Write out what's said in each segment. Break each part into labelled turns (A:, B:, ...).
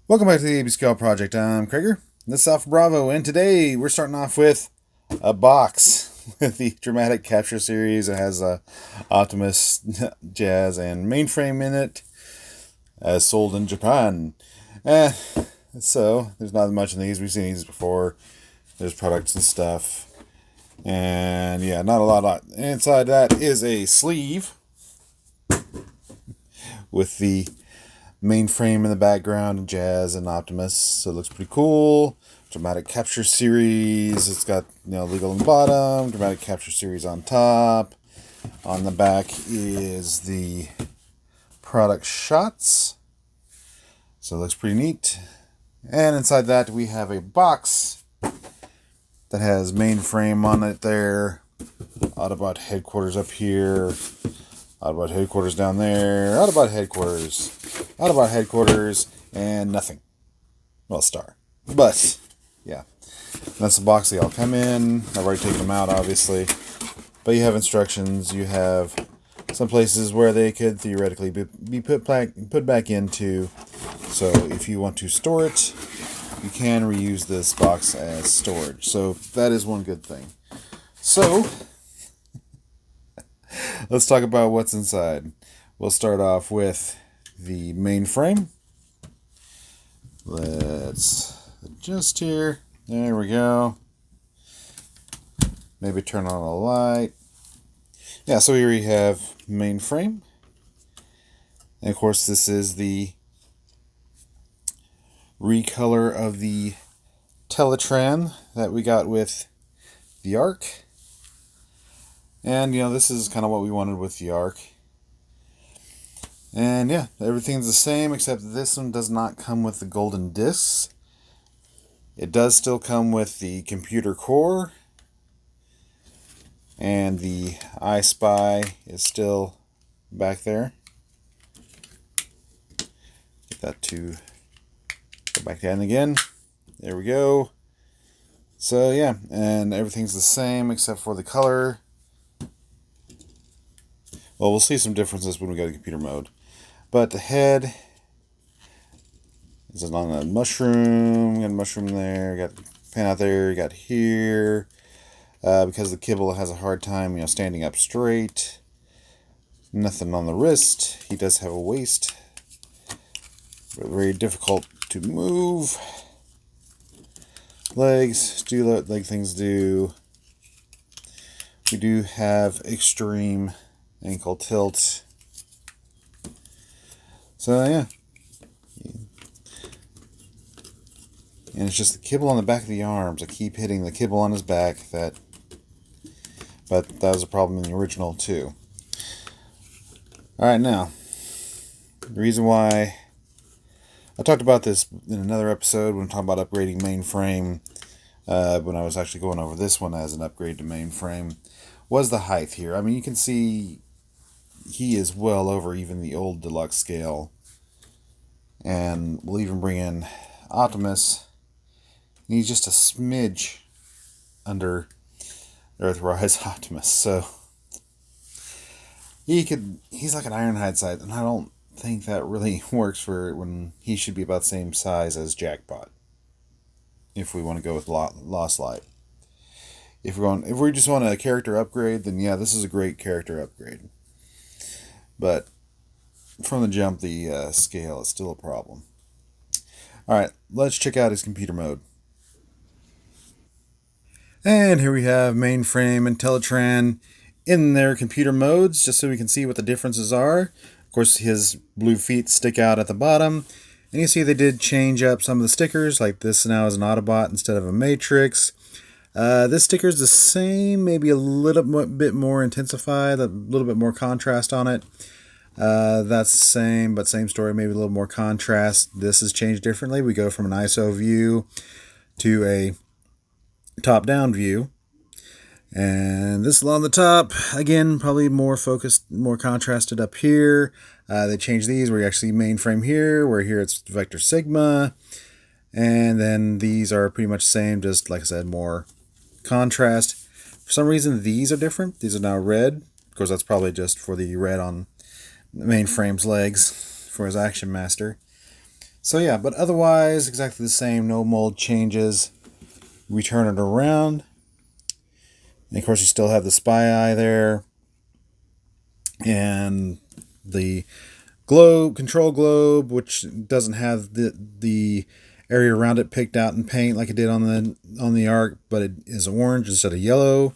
A: Welcome back to the AB Scale Project. I'm Krager. This is Alpha Bravo, and today we're starting off with a box with the Dramatic Capture series. It has Optimus, Jazz, and Mainframe in it, as sold in Japan. Eh, so there's not much in these. We've seen these before. There's products and stuff, and yeah, not a lot. Inside that is a sleeve with the Mainframe in the background, and Jazz and Optimus. So it looks pretty cool. Dramatic Capture series. It's got legal on the bottom. Dramatic Capture series on top. On the back is the product shots. So it looks pretty neat. And inside that we have a box that has Mainframe on it there. Autobot Headquarters up here. Autobot Headquarters down there. Autobot Headquarters. Autobot Headquarters. And nothing. Well, star. But, yeah. That's the box they all come in. I've already taken them out, obviously. But you have instructions. You have some places where they could theoretically be put back into. So if you want to store it, you can reuse this box as storage. So that is one good thing. So let's talk about what's inside. We'll start off with the Mainframe. Let's adjust here. There we go. Maybe turn on a light. Yeah, so here we have Mainframe. And of course, this is the recolor of the Teletran that we got with the Arc. And, this is kind of what we wanted with the Arc. And, yeah, everything's the same, except this one does not come with the golden discs. It does still come with the computer core. And the I Spy is still back there. Get that to go back down again. There we go. So, yeah, and everything's the same except for the color. Well, we'll see some differences when we go to computer mode. But the head is on a mushroom. Got a mushroom there. Got pan out there. Got here. Because the kibble has a hard time, standing up straight. Nothing on the wrist. He does have a waist. But very difficult to move. Legs do like things do. We do have extreme ankle tilt. So yeah. And it's just the kibble on the back of the arms. I keep hitting the kibble on his back. But that was a problem in the original too. Alright, now, the reason why I talked about this in another episode when talking about upgrading Mainframe, when I was actually going over this one as an upgrade to Mainframe, was the height here. I mean, you can see he is well over even the old deluxe scale. And we'll even bring in Optimus. And he's just a smidge under Earthrise Optimus. So he's like an Ironhide size, and I don't think that really works for when he should be about the same size as Jackbot. If we want to go with Lost Light. If we just want a character upgrade, then yeah, this is a great character upgrade. But from the jump, the scale is still a problem. Alright, let's check out his computer mode. And here we have Mainframe and Teletran in their computer modes, just so we can see what the differences are. Of course, his blue feet stick out at the bottom. And you see they did change up some of the stickers, like this now is an Autobot instead of a Matrix. This sticker is the same, maybe a little bit more intensified, a little bit more contrast on it. That's the same, but same story, maybe a little more contrast. This is changed differently. We go from an ISO view to a top-down view. And this along the top, again, probably more focused, more contrasted up here. They changed these where you actually Mainframe here, where here it's Vector Sigma. And then these are pretty much the same, just like I said, more contrast. For some reason, these are different. These are now red. Of course, that's probably just for the red on Mainframe's legs for his Action Master. So yeah, but otherwise, exactly the same, no mold changes. We turn it around. And of course, you still have the spy eye there. And the globe, control globe, which doesn't have the area around it picked out in paint like it did on the Arc, but it is orange instead of yellow.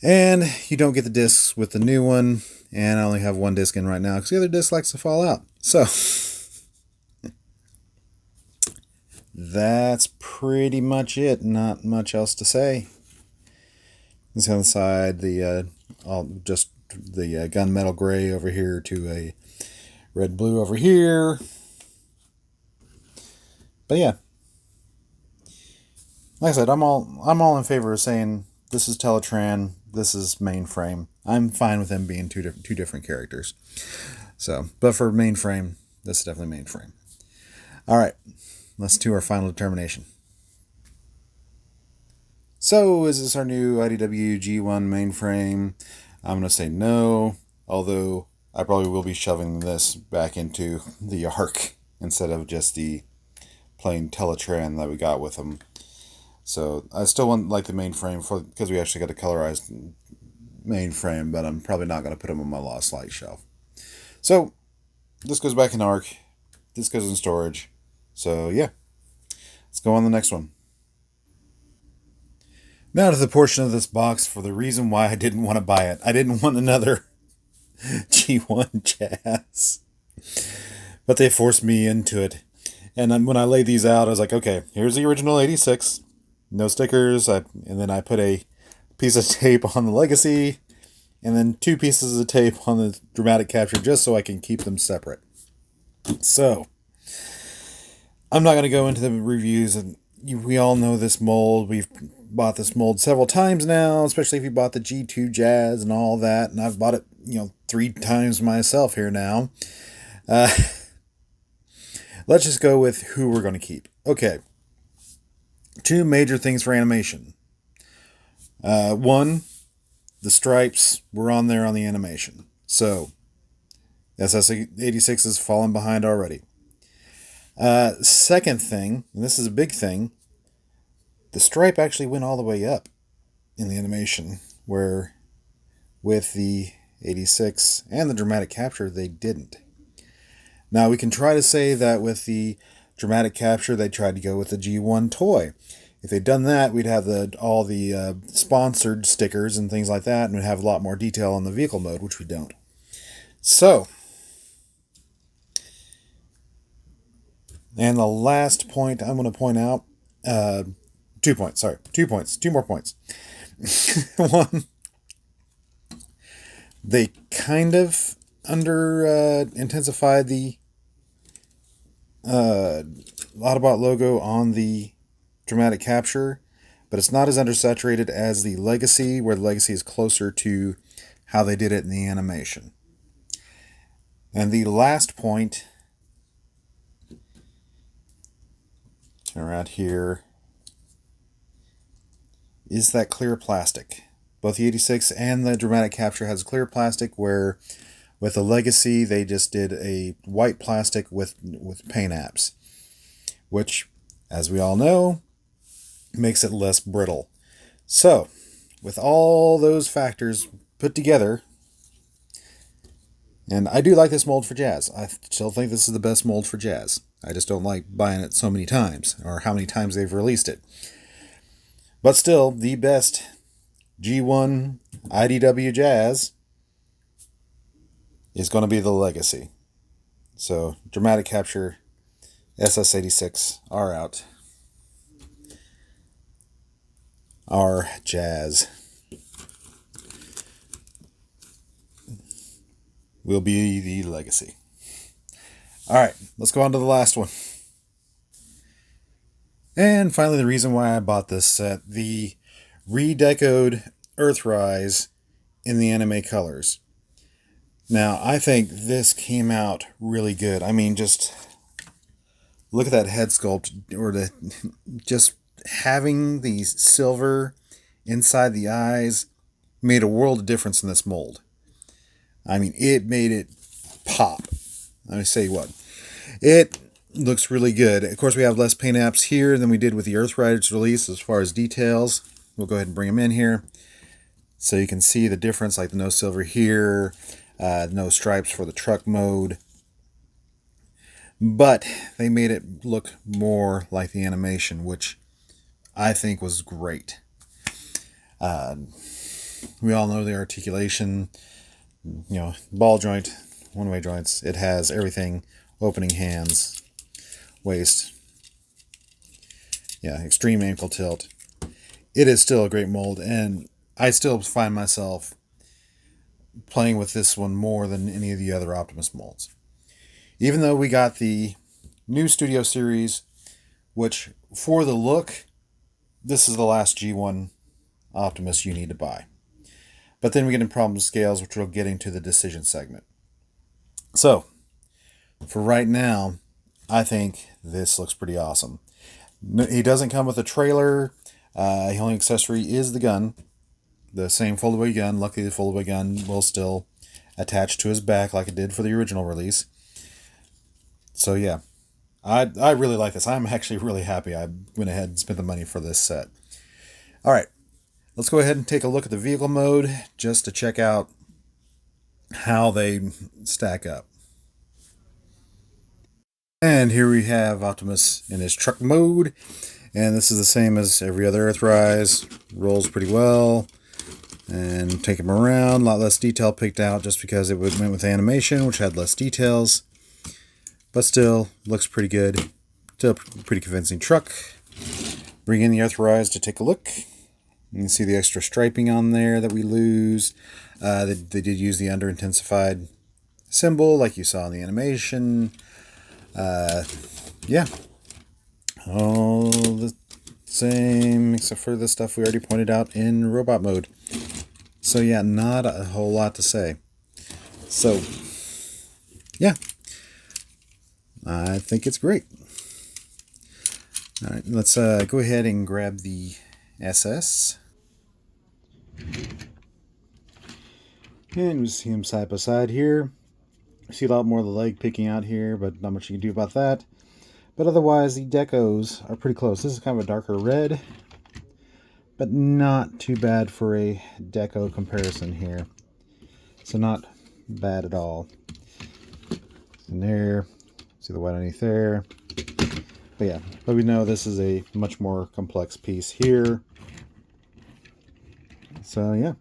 A: And you don't get the discs with the new one. And I only have one disc in right now because the other disc likes to fall out. So that's pretty much it. Not much else to say. Let's go on the side, just the gunmetal gray over here to a red blue over here. But yeah, like I said, I'm all in favor of saying this is Teletran, this is Mainframe. I'm fine with them being two different characters. So, but for Mainframe, this is definitely Mainframe. All right, let's do our final determination. So, is this our new IDW G1 Mainframe? I'm going to say no, although I probably will be shoving this back into the Arc instead of just the plain Teletran that we got with them. So I still want like the Mainframe because we actually got a colorized Mainframe, but I'm probably not going to put them on my Lost Light shelf. So this goes back in Arc. This goes in storage. So yeah, let's go on the next one. Now to the portion of this box for the reason why I didn't want to buy it. I didn't want another G1 Jazz, but they forced me into it. And when I laid these out, I was like, okay, here's the original 86. No stickers. And then I put a piece of tape on the Legacy, and then 2 pieces of tape on the Dramatic Capture just so I can keep them separate. So, I'm not going to go into the reviews. And we all know this mold. We've bought this mold several times now, especially if you bought the G2 Jazz and all that. And I've bought it, 3 times myself here now. Let's just go with who we're going to keep. Okay. 2 major things for animation. One, the stripes were on there on the animation. So, SS86 has fallen behind already. Second thing, and this is a big thing, the stripe actually went all the way up in the animation, where with the 86 and the Dramatic Capture, they didn't. Now, we can try to say that with the Dramatic Capture, they tried to go with the G1 toy. If they'd done that, we'd have all the sponsored stickers and things like that, and we'd have a lot more detail on the vehicle mode, which we don't. So, and the last point I'm going to point out, 2 points, sorry, 2 points, 2 more points. One, they kind of intensified the Autobot logo on the Dramatic Capture, but it's not as undersaturated as the Legacy, where the Legacy is closer to how they did it in the animation. And the last point, around here, is that clear plastic. Both the 86 and the Dramatic Capture has clear plastic, where with the Legacy they just did a white plastic with paint apps, which, as we all know, makes it less brittle. So, with all those factors put together, and I do like this mold for Jazz. I still think this is the best mold for Jazz. I just don't like buying it so many times, or how many times they've released it. But still, the best G1 IDW Jazz is going to be the Legacy. So, Dramatic Capture, SS86 are out. Our Jazz will be the Legacy. Alright, let's go on to the last one. And finally, the reason why I bought this set, the redecoed Earthrise in the anime colors. Now, I think this came out really good. I mean, just look at that head sculpt, or just having the silver inside the eyes made a world of difference in this mold. I mean, it made it pop. Let me say what. It looks really good. Of course, we have less paint apps here than we did with the Earthriders release as far as details. We'll go ahead and bring them in here so you can see the difference, like the no silver here, no stripes for the truck mode. But they made it look more like the animation, which I think was great. We all know the articulation, ball joint, one-way joints. It has everything: opening hands, waist, extreme ankle tilt. It is still a great mold, and I still find myself playing with this one more than any of the other Optimus molds. Even though we got the new Studio Series, which for the look, this is the last G1 Optimus you need to buy. But then we get into problem scales, which we'll get into the decision segment. So, for right now, I think this looks pretty awesome. He doesn't come with a trailer. The only accessory is the gun. The same foldaway gun. Luckily, the foldaway gun will still attach to his back like it did for the original release. So yeah, I really like this. I'm actually really happy I went ahead and spent the money for this set. All right, let's go ahead and take a look at the vehicle mode just to check out how they stack up. And here we have Optimus in his truck mode. And this is the same as every other Earthrise. Rolls pretty well. And take him around. A lot less detail picked out just because it went with animation, which had less details. But still, looks pretty good. Still a pretty convincing truck. Bring in the Earthrise to take a look. You can see the extra striping on there that we lose. They did use the under-intensified symbol like you saw in the animation. Yeah. All the same except for the stuff we already pointed out in robot mode. So yeah, not a whole lot to say. So, yeah. I think it's great. Alright, let's go ahead and grab the SS. And we see him side by side here. See a lot more of the leg picking out here, but not much you can do about that. But otherwise, the decos are pretty close. This is kind of a darker red, but not too bad for a deco comparison here. So not bad at all. In there, see the white underneath there. But yeah, but we know this is a much more complex piece here. So yeah,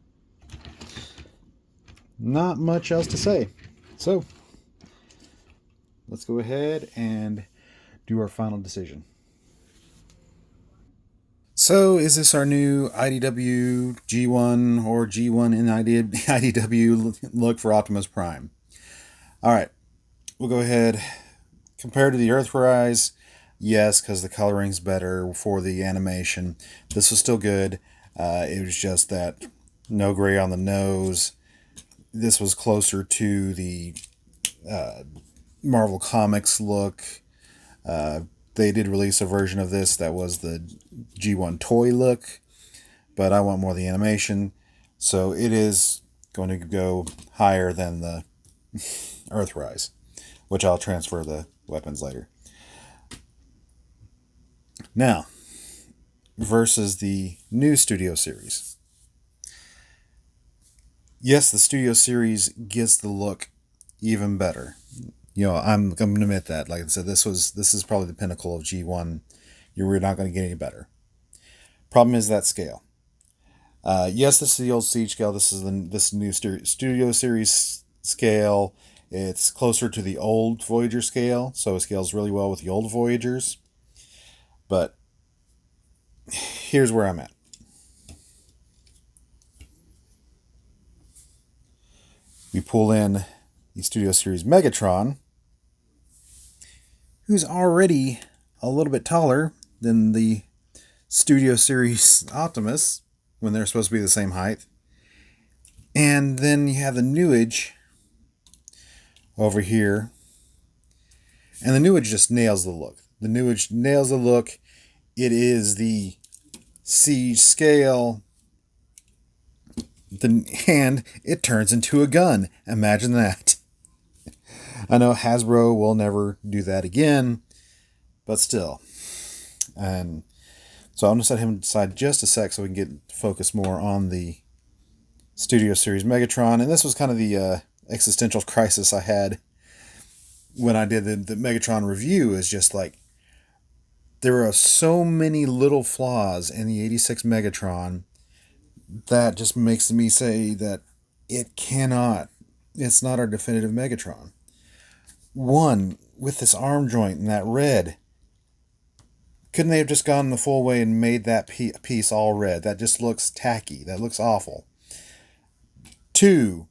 A: not much else to say. So let's go ahead and do our final decision. So is this our new IDW G1 or G1 in IDW look for Optimus Prime? Alright, we'll go ahead. Compared to the Earthrise, yes, because the coloring's better for the animation. This was still good. It was just that no gray on the nose. This was closer to the Marvel Comics look. They did release a version of this that was the G1 toy look, but I want more of the animation, so it is going to go higher than the Earthrise, which I'll transfer the weapons later. Now, versus the new Studio Series. Yes, the Studio Series gets the look even better. I'm going to admit that. Like I said, this is probably the pinnacle of G1. You're not going to get any better. Problem is that scale. Yes, this is the old Siege scale. This is this new Studio Series scale. It's closer to the old Voyager scale, so it scales really well with the old Voyagers. But here's where I'm at. We pull in the Studio Series Megatron, who's already a little bit taller than the Studio Series Optimus when they're supposed to be the same height. And then you have the Newage over here. And the Newage just nails the look. The Newage nails the look. It is the Siege scale. And it turns into a gun. Imagine that. I know Hasbro will never do that again, but still. And so I'm going to let him decide just a sec so we can get focused more on the Studio Series Megatron. And this was kind of the existential crisis I had when I did the Megatron review, is just like, there are so many little flaws in the 86 Megatron that just makes me say that it's not our definitive Megatron. One, with this arm joint and that red, couldn't they have just gone the full way and made that piece all red? That just looks tacky. That looks awful. Two,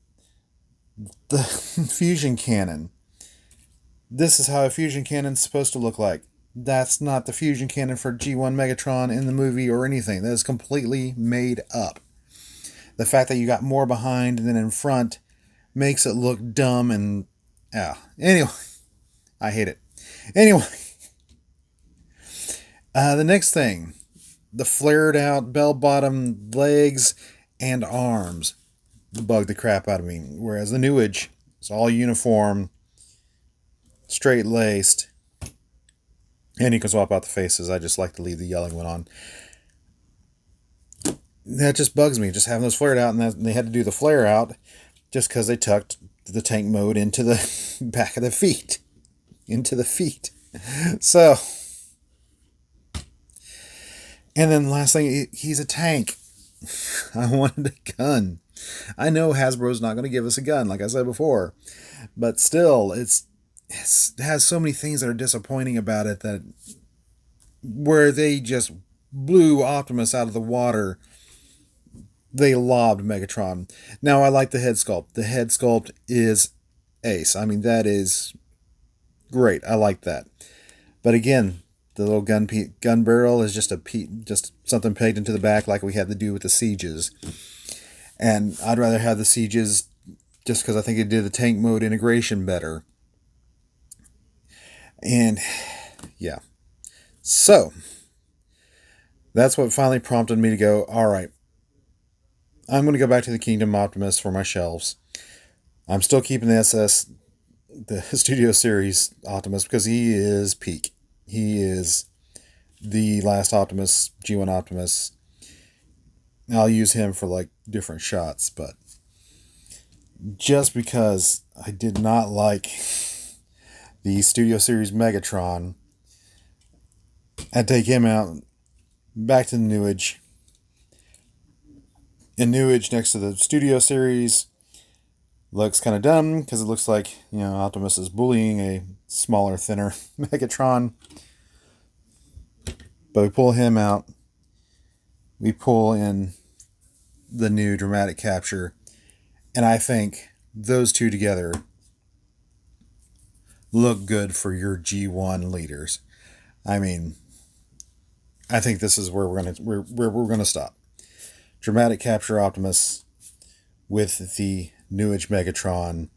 A: the fusion cannon. This is how a fusion cannon's supposed to look like. That's not the fusion cannon for G1 Megatron in the movie or anything. That is completely made up. The fact that you got more behind than in front makes it look dumb and... Anyway, I hate it. Anyway, the next thing. The flared out bell-bottom legs and arms bugged the crap out of me. Whereas the Newage is all uniform, straight-laced, and you can swap out the faces. I just like to leave the yelling one on. That just bugs me, just having those flared out, and they had to do the flare out just because they tucked the tank mode into the back of the feet. Into the feet. So, and then last thing, he's a tank. I wanted a gun. I know Hasbro's not going to give us a gun, like I said before, but still, it has so many things that are disappointing about it, that where they just blew Optimus out of the water, they lobbed Megatron. Now, I like the head sculpt. The head sculpt is ace. I mean, that is great. I like that. But again, the little gun barrel is just something pegged into the back like we had to do with the Sieges. And I'd rather have the Sieges just because I think it did the tank mode integration better. And, yeah. So, that's what finally prompted me to go, alright, I'm going to go back to the Kingdom Optimus for my shelves. I'm still keeping the Studio Series Optimus, because he is peak. He is the last Optimus, G1 Optimus. I'll use him for like different shots, but just because I did not like the Studio Series Megatron, I'd take him out, back to the Newage. And Newage next to the Studio Series looks kind of dumb, because it looks like, Optimus is bullying a smaller, thinner Megatron. But we pull him out. We pull in the new dramatic capture. And I think those two together look good for your G1 leaders. I mean, I think this is where we're gonna stop. Dramatic capture Optimus with the Newage Megatron,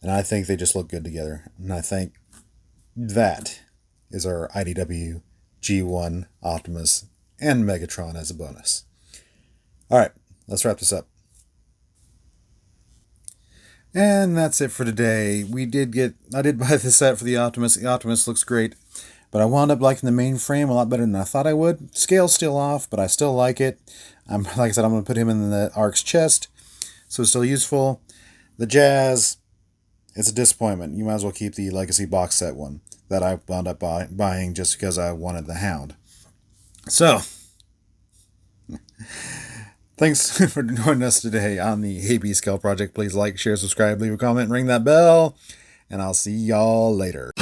A: and I think they just look good together. And I think that is our IDW G1 Optimus and Megatron as a bonus. All right, let's wrap this up. And that's it for today. I did buy this set for the Optimus. The Optimus looks great, but I wound up liking the mainframe a lot better than I thought I would. Scale's still off, but I still like it. Like I said, I'm going to put him in the ARC's chest, so it's still useful. The Jazz, it's a disappointment. You might as well keep the Legacy box set one that I wound up buying just because I wanted the Hound. So, thanks for joining us today on the AB Scale Project. Please like, share, subscribe, leave a comment, ring that bell, and I'll see y'all later.